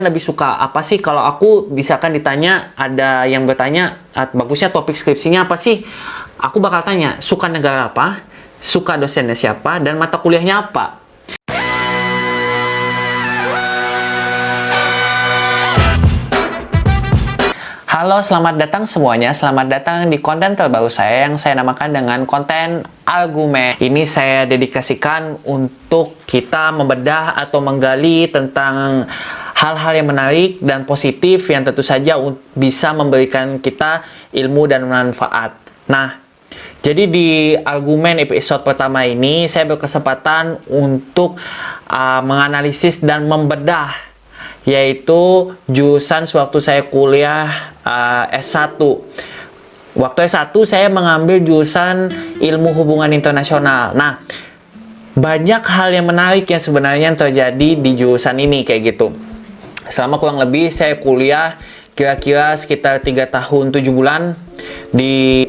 Lebih suka apa sih? Kalau aku misalkan ditanya, ada yang bertanya, bagusnya topik skripsinya apa sih? Aku bakal tanya, suka negara apa? Suka dosennya siapa? Dan mata kuliahnya apa? Halo, selamat datang semuanya. Selamat datang di konten terbaru saya yang saya namakan dengan konten argumen. Ini saya dedikasikan untuk kita membedah atau menggali tentang hal-hal yang menarik dan positif yang tentu saja bisa memberikan kita ilmu dan manfaat. Nah, jadi di argumen episode pertama ini saya berkesempatan untuk menganalisis dan membedah, yaitu jurusan sewaktu saya kuliah S1. Waktu S1 saya mengambil jurusan ilmu hubungan internasional. Nah, banyak hal yang menarik yang sebenarnya terjadi di jurusan ini kayak gitu. Selama kurang lebih saya kuliah kira-kira sekitar 3 tahun 7 bulan di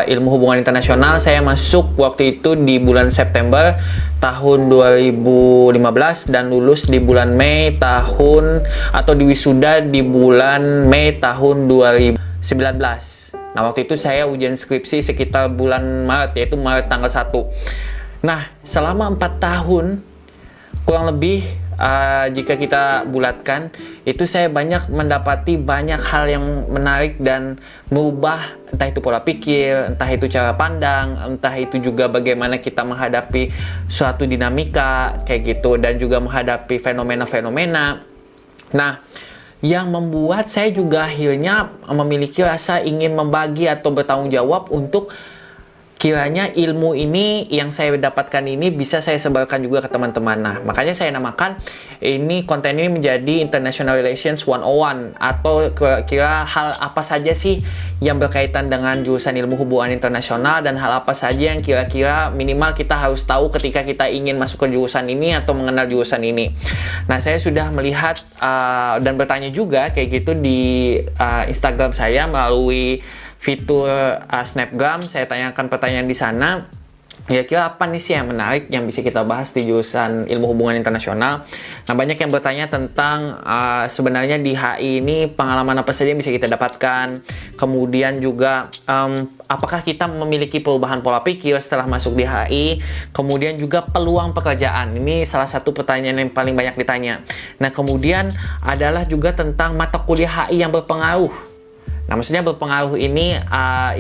ilmu hubungan internasional. Saya masuk waktu itu di bulan September tahun 2015 dan lulus di bulan Mei tahun, atau di wisuda di bulan Mei tahun 2019. Nah, waktu itu saya ujian skripsi sekitar bulan Maret, yaitu Maret tanggal 1. Nah, selama 4 tahun kurang lebih, jika kita bulatkan, itu saya banyak mendapati banyak hal yang menarik dan merubah, entah itu pola pikir, entah itu cara pandang, entah itu juga bagaimana kita menghadapi suatu dinamika kayak gitu, dan juga menghadapi fenomena-fenomena. Nah, yang membuat saya juga akhirnya memiliki rasa ingin membagi atau bertanggung jawab untuk kiranya ilmu ini yang saya dapatkan ini bisa saya sebarkan juga ke teman-teman. Nah, makanya saya namakan ini, konten ini menjadi International Relations 101, atau kira-kira hal apa saja sih yang berkaitan dengan jurusan ilmu hubungan internasional, dan hal apa saja yang kira-kira minimal kita harus tahu ketika kita ingin masuk ke jurusan ini atau mengenal jurusan ini. Nah, saya sudah melihat dan bertanya juga kayak gitu di Instagram saya melalui fitur Snapgram. Saya tanyakan pertanyaan di sana, kira-kira apa nih sih yang menarik yang bisa kita bahas di jurusan ilmu hubungan internasional. Nah, banyak yang bertanya tentang sebenarnya di HI ini pengalaman apa saja yang bisa kita dapatkan, kemudian juga apakah kita memiliki perubahan pola pikir setelah masuk di HI, kemudian juga peluang pekerjaan. Ini salah satu pertanyaan yang paling banyak ditanya. Nah, kemudian adalah juga tentang mata kuliah HI yang berpengaruh. Nah, maksudnya berpengaruh ini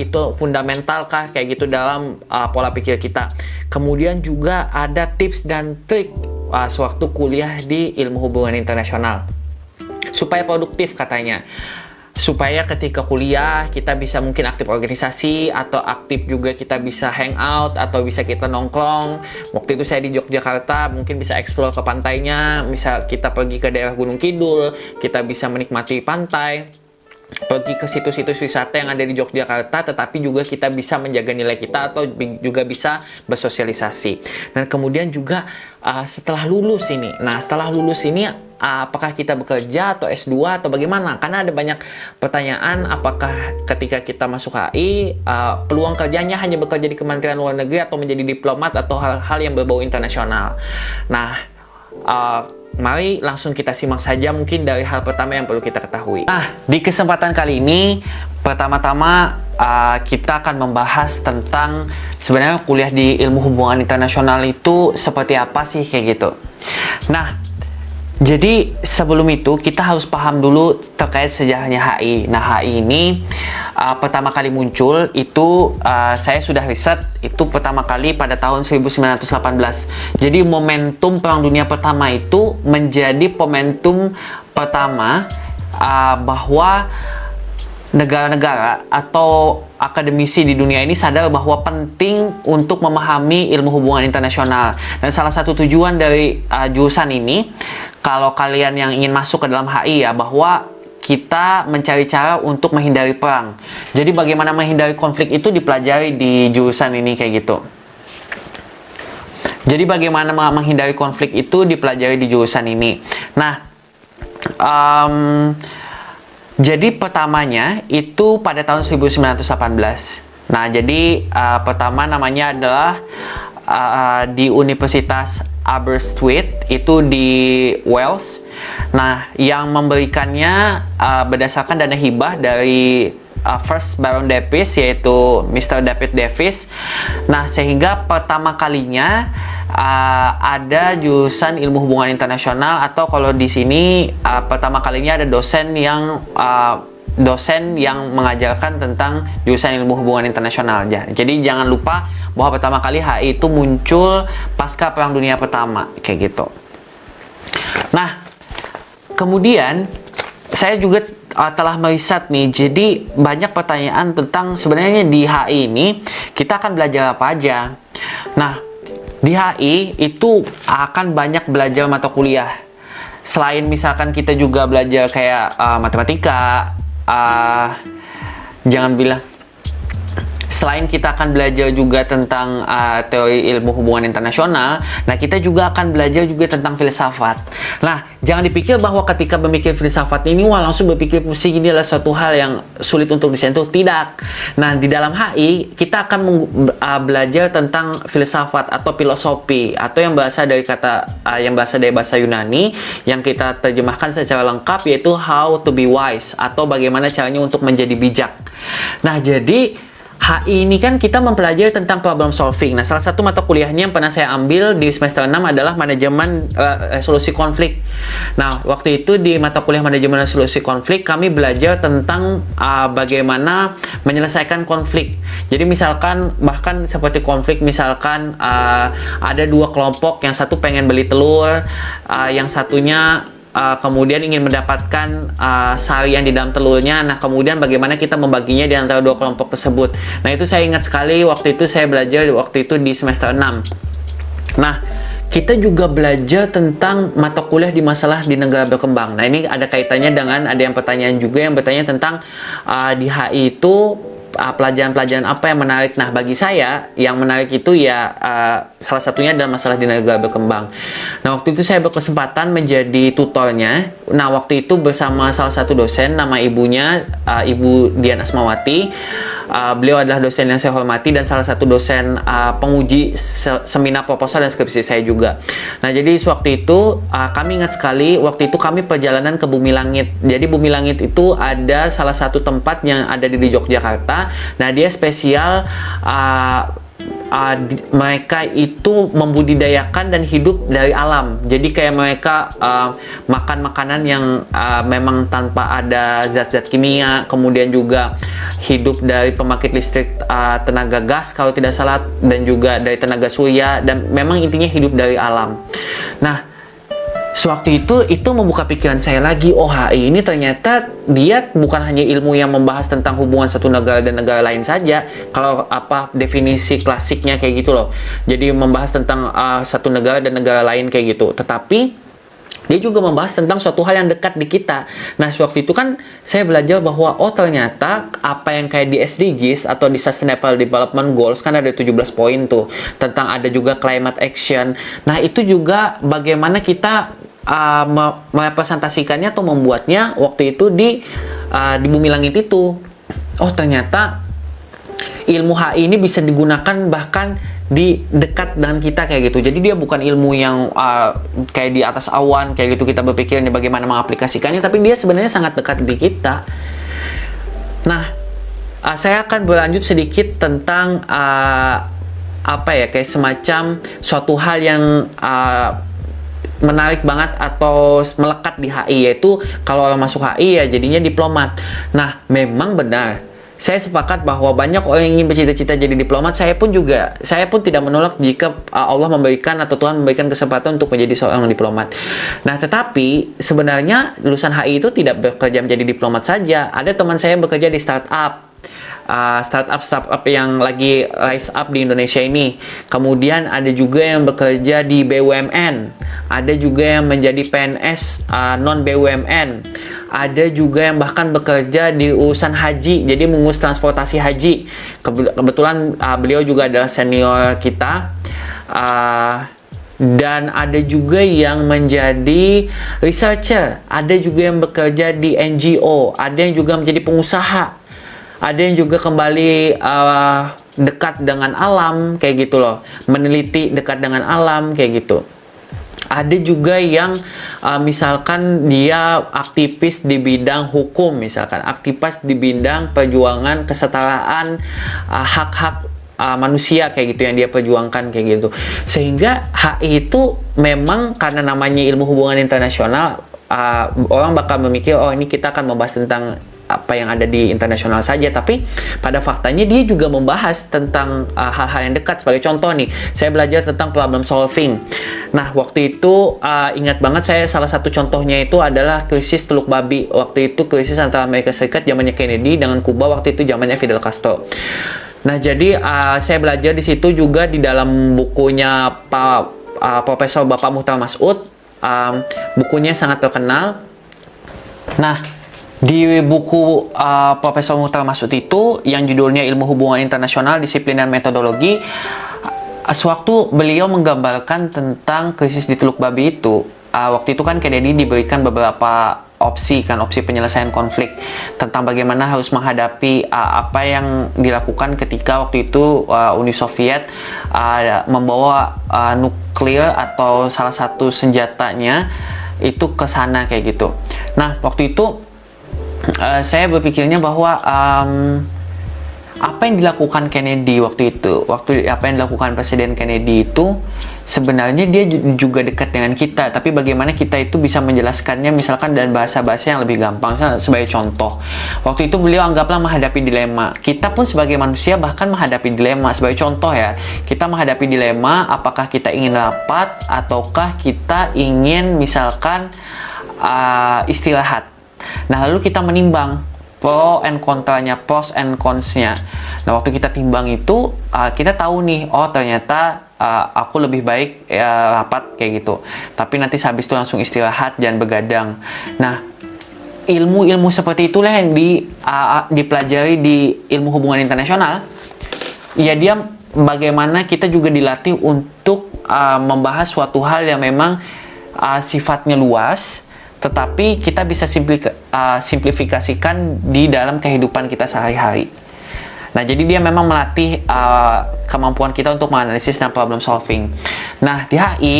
itu fundamental kah kayak gitu dalam pola pikir kita. Kemudian juga ada tips dan trik sewaktu kuliah di ilmu hubungan internasional supaya produktif katanya. Supaya ketika kuliah kita bisa mungkin aktif organisasi, atau aktif juga kita bisa hangout, atau bisa kita nongkrong. Waktu itu saya di Yogyakarta, mungkin bisa explore ke pantainya, bisa kita pergi ke daerah Gunung Kidul, kita bisa menikmati pantai, pergi ke situs-situs wisata yang ada di Yogyakarta, tetapi juga kita bisa menjaga nilai kita atau juga bisa bersosialisasi. Dan kemudian juga setelah lulus ini, apakah kita bekerja atau S2 atau bagaimana? Karena ada banyak pertanyaan, apakah ketika kita masuk HI peluang kerjanya hanya bekerja di Kementerian Luar Negeri atau menjadi diplomat atau hal-hal yang berbau internasional. Nah, mari langsung kita simak saja mungkin dari hal pertama yang perlu kita ketahui. Nah, di kesempatan kali ini, pertama-tama kita akan membahas tentang sebenarnya kuliah di ilmu hubungan internasional itu seperti apa sih kayak gitu. Nah, jadi sebelum itu kita harus paham dulu terkait sejarahnya HI. Nah, HI ini pertama kali muncul itu saya sudah riset, itu pertama kali pada tahun 1918. Jadi momentum Perang Dunia Pertama itu menjadi momentum pertama bahwa negara-negara atau akademisi di dunia ini sadar bahwa penting untuk memahami ilmu hubungan internasional. Dan salah satu tujuan dari jurusan ini, kalau kalian yang ingin masuk ke dalam HI ya, bahwa kita mencari cara untuk menghindari perang. Jadi bagaimana menghindari konflik itu dipelajari di jurusan ini kayak gitu. Jadi bagaimana menghindari konflik itu dipelajari di jurusan ini. Nah, jadi pertamanya itu pada tahun 1918. Nah, jadi pertama namanya adalah di Universitas Aberystwyth itu di Wales. Nah, yang memberikannya berdasarkan dana hibah dari First Baron Davies, yaitu Mr. David Davies. Nah, sehingga pertama kalinya ada jurusan ilmu hubungan internasional, atau kalau di sini pertama kalinya ada dosen yang mengajarkan tentang jurusan ilmu hubungan internasional. Jadi jangan lupa bahwa pertama kali HI itu muncul pasca Perang Dunia Pertama, kayak gitu. Nah, kemudian saya juga telah meriset nih, jadi banyak pertanyaan tentang sebenarnya di HI ini kita akan belajar apa aja. Nah, di HI itu akan banyak belajar mata kuliah. Selain misalkan kita juga belajar kayak matematika, selain kita akan belajar juga tentang teori ilmu hubungan internasional, nah kita juga akan belajar juga tentang filsafat. Nah, jangan dipikir bahwa ketika berpikir filsafat ini, wah langsung berpikir pusing, ini adalah suatu hal yang sulit untuk disentuh. Tidak. Nah, di dalam HI, kita akan belajar tentang filsafat atau filosofi, atau yang berasal dari bahasa Yunani, yang kita terjemahkan secara lengkap, yaitu how to be wise, atau bagaimana caranya untuk menjadi bijak. Nah, jadi HI ini kan kita mempelajari tentang problem solving. Nah, salah satu mata kuliahnya yang pernah saya ambil di semester 6 adalah manajemen resolusi konflik. Nah, waktu itu di mata kuliah manajemen resolusi konflik, kami belajar tentang bagaimana menyelesaikan konflik. Jadi misalkan, bahkan seperti konflik, misalkan ada dua kelompok, yang satu pengen beli telur, yang satunya kemudian ingin mendapatkan sari yang di dalam telurnya. Nah, kemudian bagaimana kita membaginya di antara dua kelompok tersebut. Nah, itu saya ingat sekali waktu itu saya belajar waktu itu di semester 6. Nah, kita juga belajar tentang mata kuliah di masalah di negara berkembang. Nah, ini ada kaitannya dengan, ada yang pertanyaan juga yang bertanya tentang di HI itu pelajaran-pelajaran apa yang menarik. Nah, bagi saya yang menarik itu ya salah satunya adalah masalah di negara berkembang. Nah, waktu itu saya berkesempatan menjadi tutornya. Nah, waktu itu bersama salah satu dosen, nama ibunya Ibu Dian Asmawati. Beliau adalah dosen yang saya hormati dan salah satu dosen penguji seminar proposal dan skripsi saya juga. Nah, jadi waktu itu kami ingat sekali, waktu itu kami perjalanan ke Bumi Langit. Jadi Bumi Langit itu ada salah satu tempat yang ada di Yogyakarta. Nah, dia spesial, mereka itu membudidayakan dan hidup dari alam. Jadi kayak mereka makan makanan yang memang tanpa ada zat-zat kimia, kemudian juga hidup dari pembangkit listrik tenaga gas kalau tidak salah, dan juga dari tenaga surya, dan memang intinya hidup dari alam. Nah, sewaktu itu membuka pikiran saya lagi, oh HI ini ternyata dia bukan hanya ilmu yang membahas tentang hubungan satu negara dan negara lain saja. Kalau definisi klasiknya kayak gitu loh. Jadi membahas tentang satu negara dan negara lain kayak gitu. Tetapi dia juga membahas tentang suatu hal yang dekat di kita. Nah, waktu itu kan saya belajar bahwa oh ternyata apa yang kayak di SDGs atau di Sustainable Development Goals kan ada 17 poin tuh. Tentang ada juga climate action. Nah, itu juga bagaimana kita merepresentasikannya atau membuatnya waktu itu di Bumi Langit itu. Oh, ternyata ilmu HI ini bisa digunakan bahkan di dekat dengan kita kayak gitu. Jadi dia bukan ilmu yang kayak di atas awan kayak gitu kita berpikirnya bagaimana mengaplikasikannya, tapi dia sebenarnya sangat dekat di kita. Nah, saya akan berlanjut sedikit tentang kayak semacam suatu hal yang menarik banget atau melekat di HI, yaitu kalau orang masuk HI ya jadinya diplomat. Nah, memang benar. Saya sepakat bahwa banyak orang yang ingin bercita-cita jadi diplomat. Saya pun tidak menolak jika Allah memberikan atau Tuhan memberikan kesempatan untuk menjadi seorang diplomat. Nah, tetapi sebenarnya lulusan HI itu tidak bekerja menjadi diplomat saja. Ada teman saya yang bekerja di startup yang lagi rise up di Indonesia ini. Kemudian ada juga yang bekerja di BUMN, ada juga yang menjadi PNS non BUMN, ada juga yang bahkan bekerja di urusan haji, jadi mengurus transportasi haji. Kebetulan beliau juga adalah senior kita. Dan ada juga yang menjadi researcher, ada juga yang bekerja di NGO, ada yang juga menjadi pengusaha, ada yang juga kembali dekat dengan alam kayak gitu loh, meneliti dekat dengan alam kayak gitu. Ada juga yang misalkan dia aktivis di bidang hukum, misalkan aktivis di bidang perjuangan kesetaraan hak-hak manusia kayak gitu yang dia perjuangkan kayak gitu. Sehingga HI itu memang karena namanya ilmu hubungan internasional, orang bakal memikir oh ini kita akan membahas tentang apa yang ada di internasional saja, tapi pada faktanya dia juga membahas tentang hal-hal yang dekat. Sebagai contoh nih, saya belajar tentang problem solving. Nah, waktu itu ingat banget saya salah satu contohnya itu adalah krisis Teluk Babi. Waktu itu krisis antara Amerika Serikat zamannya Kennedy dengan Kuba waktu itu zamannya Fidel Castro. Nah, jadi saya belajar di situ juga di dalam bukunya Profesor Bapak Muhtar Mas'ud. Bukunya sangat terkenal. Nah, di buku Profesor Muhtar Mas'ud itu yang judulnya Ilmu Hubungan Internasional, Disiplin dan Metodologi, sewaktu beliau menggambarkan tentang krisis di Teluk Babi itu, waktu itu kan Kennedy diberikan beberapa opsi penyelesaian konflik tentang bagaimana harus menghadapi apa yang dilakukan ketika waktu itu Uni Soviet membawa nuklir atau salah satu senjatanya itu ke sana kayak gitu. Nah, waktu itu saya berpikirnya bahwa apa yang dilakukan Kennedy apa yang dilakukan Presiden Kennedy itu sebenarnya dia juga dekat dengan kita, tapi bagaimana kita itu bisa menjelaskannya misalkan dalam bahasa-bahasa yang lebih gampang. Sebagai contoh, waktu itu beliau anggaplah menghadapi dilema. Kita pun sebagai manusia bahkan menghadapi dilema. Sebagai contoh ya, kita menghadapi dilema apakah kita ingin rapat ataukah kita ingin misalkan istirahat. Nah, lalu kita menimbang pros and cons-nya. Nah, waktu kita timbang itu, kita tahu nih, oh ternyata aku lebih baik rapat kayak gitu. Tapi nanti habis itu langsung istirahat, jangan begadang. Nah, ilmu-ilmu seperti itulah yang dipelajari di ilmu hubungan internasional. Ya, dia bagaimana kita juga dilatih untuk membahas suatu hal yang memang sifatnya luas, tetapi kita bisa simplifikasikan di dalam kehidupan kita sehari-hari. Nah, jadi dia memang melatih kemampuan kita untuk menganalisis dan problem solving. Nah, di HI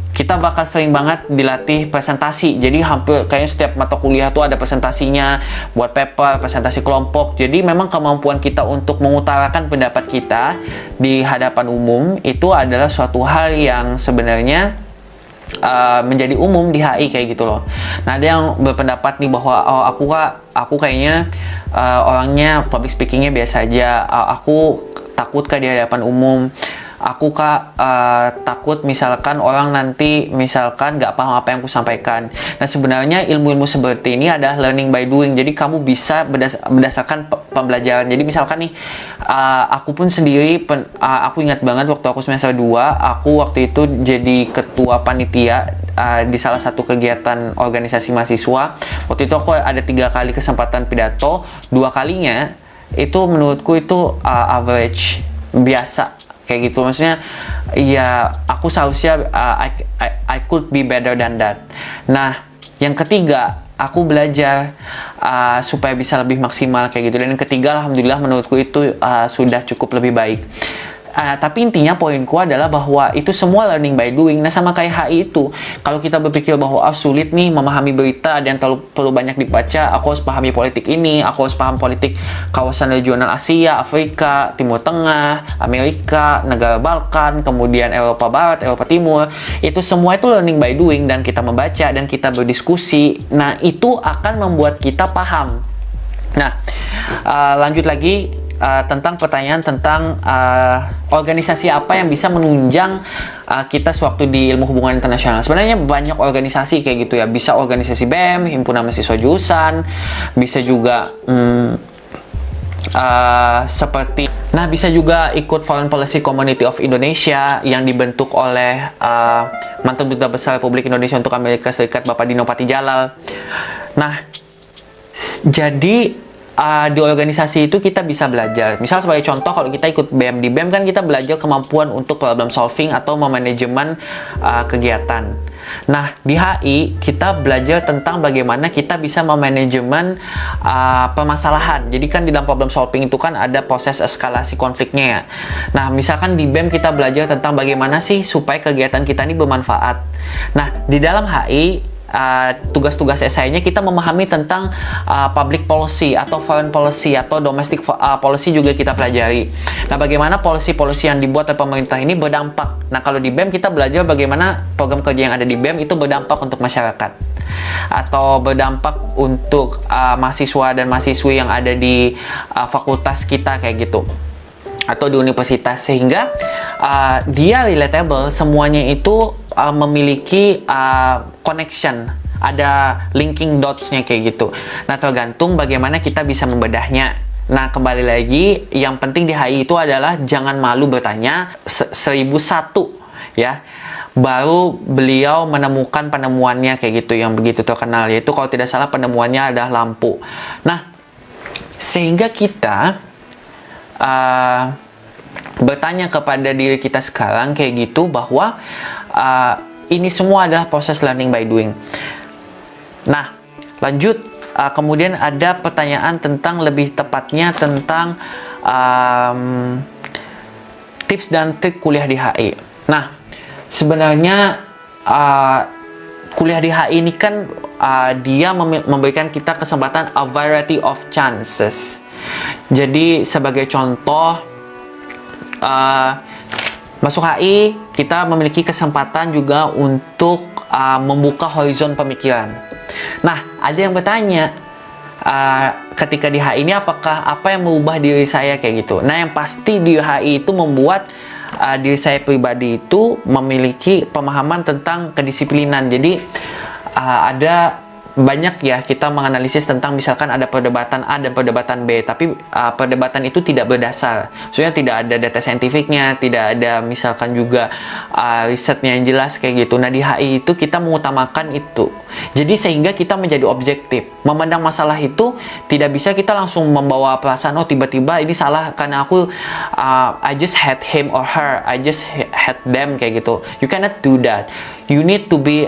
kita bakal sering banget dilatih presentasi. Jadi hampir kayaknya setiap mata kuliah tuh ada presentasinya, buat paper, presentasi kelompok. Jadi memang kemampuan kita untuk mengutarakan pendapat kita di hadapan umum itu adalah suatu hal yang sebenarnya menjadi umum di HI kayak gitu loh. Nah, ada yang berpendapat nih bahwa oh, aku kayaknya orangnya public speakingnya biasa aja, aku takut di hadapan umum, aku takut misalkan orang nanti misalkan nggak paham apa yang aku sampaikan. Nah, sebenarnya ilmu-ilmu seperti ini adalah learning by doing. Jadi kamu bisa berdasarkan pembelajaran. Jadi misalkan nih, aku pun sendiri, aku ingat banget waktu aku semester 2, aku waktu itu jadi ketua panitia di salah satu kegiatan organisasi mahasiswa. Waktu itu aku ada 3 kali kesempatan pidato, 2 kalinya itu menurutku itu average, biasa kayak gitu. Maksudnya ya aku seharusnya I could be better than that. Nah, yang ketiga aku belajar supaya bisa lebih maksimal kayak gitu. Dan yang ketiga alhamdulillah menurutku itu sudah cukup lebih baik. Tapi intinya poinku adalah bahwa itu semua learning by doing. Nah, sama kayak HI itu, kalau kita berpikir bahwa sulit nih memahami berita, ada yang perlu banyak dibaca, aku harus pahami politik ini, aku harus paham politik kawasan regional Asia, Afrika, Timur Tengah, Amerika, negara Balkan, kemudian Eropa Barat, Eropa Timur. Itu semua itu learning by doing, dan kita membaca dan kita berdiskusi. Nah, itu akan membuat kita paham. Nah, lanjut lagi tentang pertanyaan tentang organisasi apa yang bisa menunjang kita sewaktu di ilmu hubungan internasional. Sebenarnya banyak organisasi kayak gitu ya. Bisa organisasi BEM, himpunan mahasiswa jurusan, bisa juga seperti, nah bisa juga ikut Foreign Policy Community of Indonesia yang dibentuk oleh mantan Duta Besar Republik Indonesia untuk Amerika Serikat Bapak Dino Patijalal. Nah, jadi di organisasi itu kita bisa belajar. Misal sebagai contoh, kalau kita ikut BEM, di BEM kan kita belajar kemampuan untuk problem solving atau memanajemen kegiatan. Nah, di HI kita belajar tentang bagaimana kita bisa memanajemen permasalahan. Jadi kan di dalam problem solving itu kan ada proses eskalasi konfliknya ya. Nah, misalkan di BEM kita belajar tentang bagaimana sih supaya kegiatan kita ini bermanfaat. Nah, di dalam HI tugas-tugas esainya kita memahami tentang public policy atau foreign policy atau domestic policy juga kita pelajari. Nah, bagaimana policy-policy yang dibuat oleh pemerintah ini berdampak. Nah, kalau di BEM kita belajar bagaimana program kerja yang ada di BEM itu berdampak untuk masyarakat atau berdampak untuk mahasiswa dan mahasiswi yang ada di fakultas kita kayak gitu atau di universitas, sehingga dia relatable, semuanya itu memiliki connection, ada linking dots-nya kayak gitu. Nah, tergantung bagaimana kita bisa membedahnya. Nah, kembali lagi, yang penting di HI itu adalah jangan malu bertanya. 1001 ya, baru beliau menemukan penemuannya kayak gitu, yang begitu terkenal, yaitu kalau tidak salah penemuannya adalah lampu. Nah, sehingga kita bertanya kepada diri kita sekarang kayak gitu, bahwa ini semua adalah proses learning by doing. Nah, lanjut, kemudian ada pertanyaan tentang, lebih tepatnya tentang tips dan trik kuliah di HI. Nah, sebenarnya kuliah di HI ini kan dia memberikan kita kesempatan a variety of chances. Jadi sebagai contoh, masuk HI kita memiliki kesempatan juga untuk membuka horizon pemikiran. Nah, ada yang bertanya, ketika di HI ini apakah apa yang merubah diri saya kayak gitu. Nah, yang pasti di HI itu membuat diri saya pribadi itu memiliki pemahaman tentang kedisiplinan. Jadi ada banyak ya kita menganalisis tentang, misalkan ada perdebatan A dan perdebatan B, tapi perdebatan itu tidak berdasar. Maksudnya tidak ada data saintifiknya, tidak ada misalkan juga risetnya yang jelas kayak gitu. Nah, di HI itu kita mengutamakan itu. Jadi sehingga kita menjadi objektif. Memandang masalah itu tidak bisa kita langsung membawa perasaan, oh tiba-tiba ini salah karena aku I just hate him or her, I just hate them kayak gitu. You cannot do that. You need to be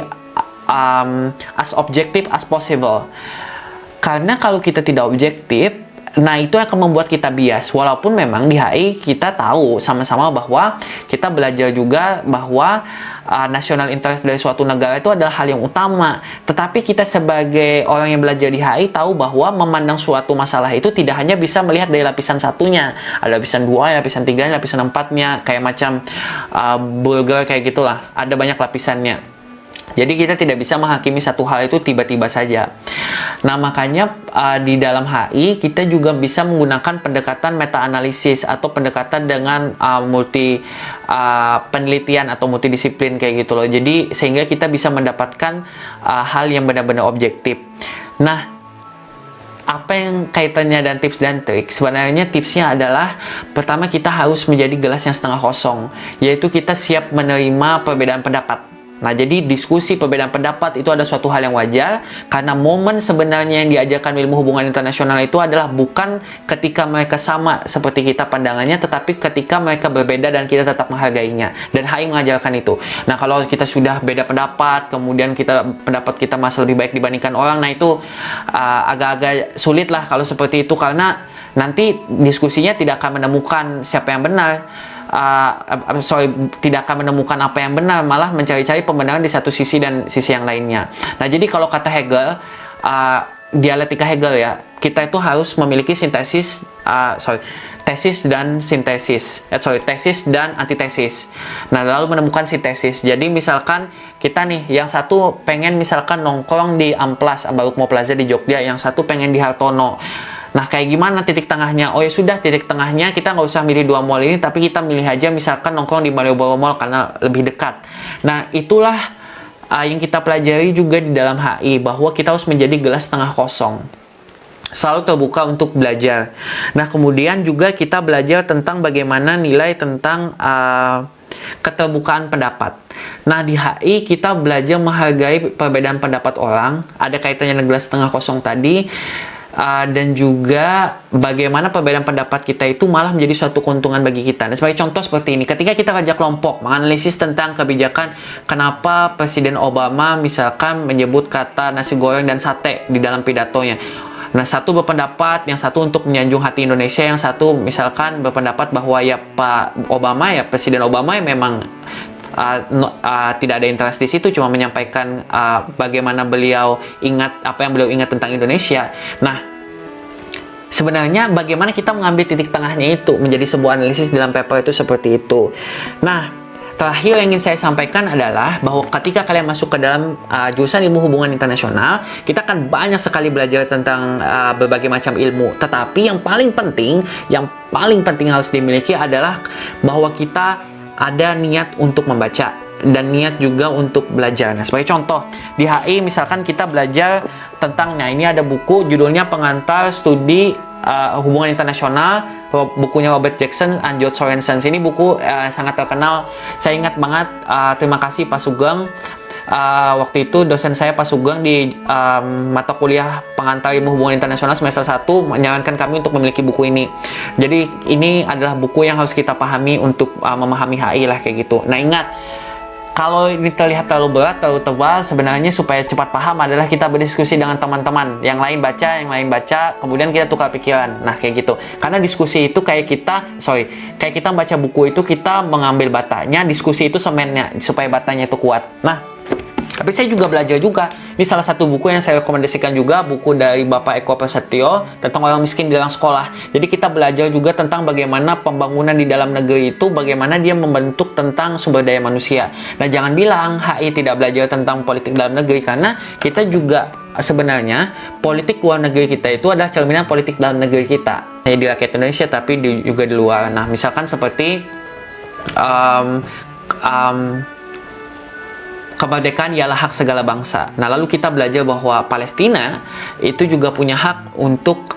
as objektif as possible. Karena kalau kita tidak objektif, nah itu akan membuat kita bias. Walaupun memang di HI kita tahu sama-sama bahwa kita belajar juga bahwa national interest dari suatu negara itu adalah hal yang utama. Tetapi kita sebagai orang yang belajar di HI tahu bahwa memandang suatu masalah itu tidak hanya bisa melihat dari lapisan satunya. Ada lapisan 2, lapisan 3, lapisan 4-nya, kayak macam burger kayak gitulah. Ada banyak lapisannya. Jadi kita tidak bisa menghakimi satu hal itu tiba-tiba saja. Nah, makanya di dalam HI kita juga bisa menggunakan pendekatan meta-analisis atau pendekatan dengan multi penelitian atau multidisiplin kayak gitu loh. Jadi sehingga kita bisa mendapatkan hal yang benar-benar objektif. Nah, apa yang kaitannya dan tips dan trik? Sebenarnya tipsnya adalah, pertama kita harus menjadi gelas yang setengah kosong, yaitu kita siap menerima perbedaan pendapat. Nah, jadi diskusi perbedaan pendapat itu ada suatu hal yang wajar, karena momen sebenarnya yang diajarkan ilmu hubungan internasional itu adalah bukan ketika mereka sama seperti kita pandangannya, tetapi ketika mereka berbeda dan kita tetap menghargainya. Dan HI mengajarkan itu. Nah, kalau kita sudah beda pendapat, kemudian pendapat kita masih lebih baik dibandingkan orang, nah itu agak-agak sulit lah kalau seperti itu, karena nanti diskusinya tidak akan menemukan siapa yang benar. Tidak akan menemukan apa yang benar, malah mencari-cari pembenaran di satu sisi dan sisi yang lainnya. Nah, jadi kalau kata Hegel, dialektika Hegel ya, kita itu harus memiliki tesis dan sintesis, tesis dan antitesis. Nah, lalu menemukan sintesis. Jadi misalkan kita nih, yang satu pengen misalkan nongkrong di Amplas, Ambarukmo Plaza di Jogja, yang satu pengen di Hartono. Nah, kayak gimana titik tengahnya? Oh ya sudah, titik tengahnya kita nggak usah milih dua mall ini, tapi kita milih aja misalkan nongkrong di Malioboro Mall karena lebih dekat. Nah, itulah yang kita pelajari juga di dalam HI, bahwa kita harus menjadi gelas setengah kosong. Selalu terbuka untuk belajar. Nah, kemudian juga kita belajar tentang bagaimana nilai tentang keterbukaan pendapat. Nah, di HI kita belajar menghargai perbedaan pendapat orang. Ada kaitannya dengan gelas setengah kosong tadi. dan juga bagaimana perbedaan pendapat kita itu malah menjadi suatu keuntungan bagi kita. Dan sebagai contoh seperti ini, ketika kita kerja kelompok menganalisis tentang kebijakan, kenapa Presiden Obama misalkan menyebut kata nasi goreng dan sate di dalam pidatonya. Nah, satu berpendapat, yang satu untuk menyanjung hati Indonesia, yang satu misalkan berpendapat bahwa ya Pak Obama, ya Presiden Obama ya memang tidak ada interest di situ, cuma menyampaikan bagaimana beliau ingat, apa yang beliau ingat tentang Indonesia. Nah, sebenarnya bagaimana kita mengambil titik tengahnya itu menjadi sebuah analisis dalam paper itu seperti itu. Nah, terakhir yang ingin saya sampaikan adalah bahwa ketika kalian masuk ke dalam jurusan ilmu hubungan internasional, kita akan banyak sekali belajar tentang berbagai macam ilmu. Tetapi yang paling penting harus dimiliki adalah bahwa kita ada niat untuk membaca dan niat juga untuk belajar. Nah, sebagai contoh, di HI misalkan kita belajar tentang, nah ini ada buku judulnya Pengantar Studi Hubungan Internasional, bukunya Robert Jackson and George Sorensen. Ini buku sangat terkenal. Saya ingat banget, terima kasih Pak Sugeng. Waktu itu dosen saya Pak Sugeng di mata kuliah Pengantar Ilmu Hubungan Internasional semester 1 menyarankan kami untuk memiliki buku ini. Jadi ini adalah buku yang harus kita pahami untuk memahami HI lah kayak gitu. Nah, ingat, kalau ini terlihat terlalu berat, terlalu tebal, sebenarnya supaya cepat paham adalah kita berdiskusi dengan teman-teman. Yang lain baca, kemudian kita tukar pikiran. Nah, kayak gitu. Karena diskusi itu kayak kita baca buku itu, kita mengambil batanya, diskusi itu semennya, supaya batanya itu kuat. Nah, tapi saya juga belajar juga. Ini salah satu buku yang saya rekomendasikan juga, buku dari Bapak Eko Prasetyo tentang orang miskin di dalam sekolah. Jadi kita belajar juga tentang bagaimana pembangunan di dalam negeri itu, bagaimana dia membentuk tentang sumber daya manusia. Nah, jangan bilang HI tidak belajar tentang politik dalam negeri, karena kita juga sebenarnya politik luar negeri kita itu adalah cerminan politik dalam negeri kita. Di rakyat Indonesia tapi juga di luar. Nah, misalkan seperti kemerdekaan ialah hak segala bangsa. Nah, lalu kita belajar bahwa Palestina itu juga punya hak untuk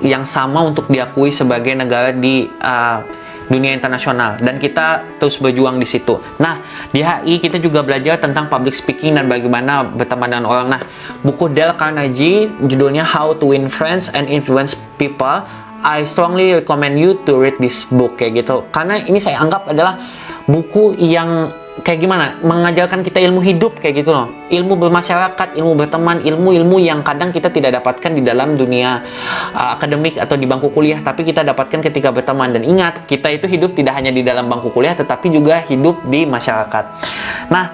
yang sama untuk diakui sebagai negara di dunia internasional, dan kita terus berjuang di situ. Nah, di HI kita juga belajar tentang public speaking dan bagaimana berteman dengan orang. Nah, buku Dale Carnegie judulnya How to Win Friends and Influence People. I strongly recommend you to read this book kayak gitu. Karena ini saya anggap adalah buku yang kayak gimana, mengajarkan kita ilmu hidup kayak gitu loh, ilmu bermasyarakat, ilmu berteman, ilmu-ilmu yang kadang kita tidak dapatkan di dalam dunia akademik atau di bangku kuliah, tapi kita dapatkan ketika berteman. Dan ingat, kita itu hidup tidak hanya di dalam bangku kuliah, tetapi juga hidup di masyarakat. Nah,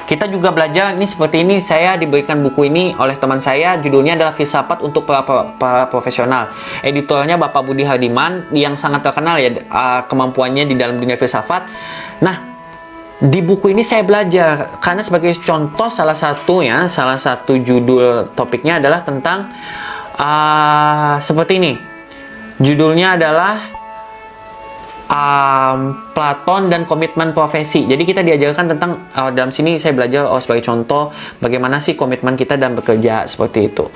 kita juga belajar, ini seperti ini, saya diberikan buku ini oleh teman saya, judulnya adalah Filsafat untuk para Profesional. Editornya Bapak Budi Hardiman, yang sangat terkenal ya kemampuannya di dalam dunia filsafat. Nah, di buku ini saya belajar, karena sebagai contoh salah satu judul topiknya adalah tentang seperti ini. Judulnya adalah Platon dan komitmen profesi. Jadi kita diajarkan tentang dalam sini saya belajar sebagai contoh bagaimana sih komitmen kita dalam bekerja seperti itu.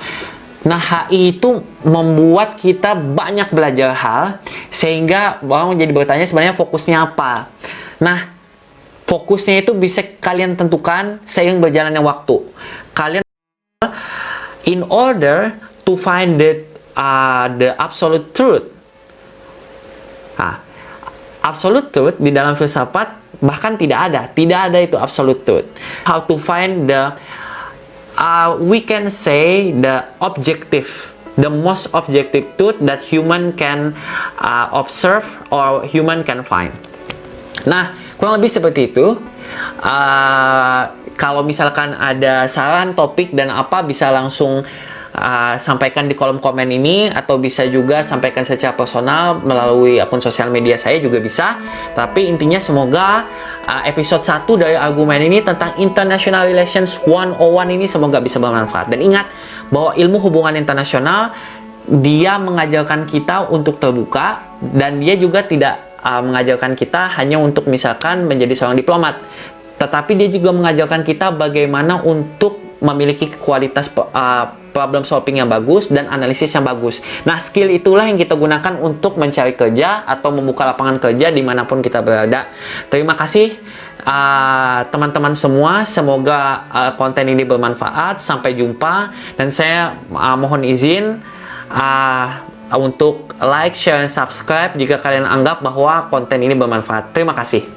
Nah, HI itu membuat kita banyak belajar hal sehingga orang menjadi bertanya sebenarnya fokusnya apa. Nah, fokusnya itu bisa kalian tentukan seiring berjalannya waktu. Kalian in order to find the absolute truth. Absolute truth di dalam filsafat bahkan tidak ada itu absolute truth. How to find the we can say the most objective truth that human can observe or human can find. Nah, kurang lebih seperti itu. Kalau misalkan ada saran topik dan apa, bisa langsung sampaikan di kolom komen ini, atau bisa juga sampaikan secara personal melalui akun sosial media saya juga bisa. Tapi intinya semoga episode 1 dari argumen ini tentang International Relations 101 ini semoga bisa bermanfaat. Dan ingat bahwa ilmu hubungan internasional dia mengajarkan kita untuk terbuka, dan dia juga tidak mengajarkan kita hanya untuk misalkan menjadi seorang diplomat, tetapi dia juga mengajarkan kita bagaimana untuk memiliki kualitas problem solving yang bagus dan analisis yang bagus. Nah, skill itulah yang kita gunakan untuk mencari kerja atau membuka lapangan kerja dimanapun kita berada. Terima kasih teman-teman semua. Semoga konten ini bermanfaat. Sampai jumpa. Dan saya mohon izin untuk like, share, dan subscribe jika kalian anggap bahwa konten ini bermanfaat. Terima kasih.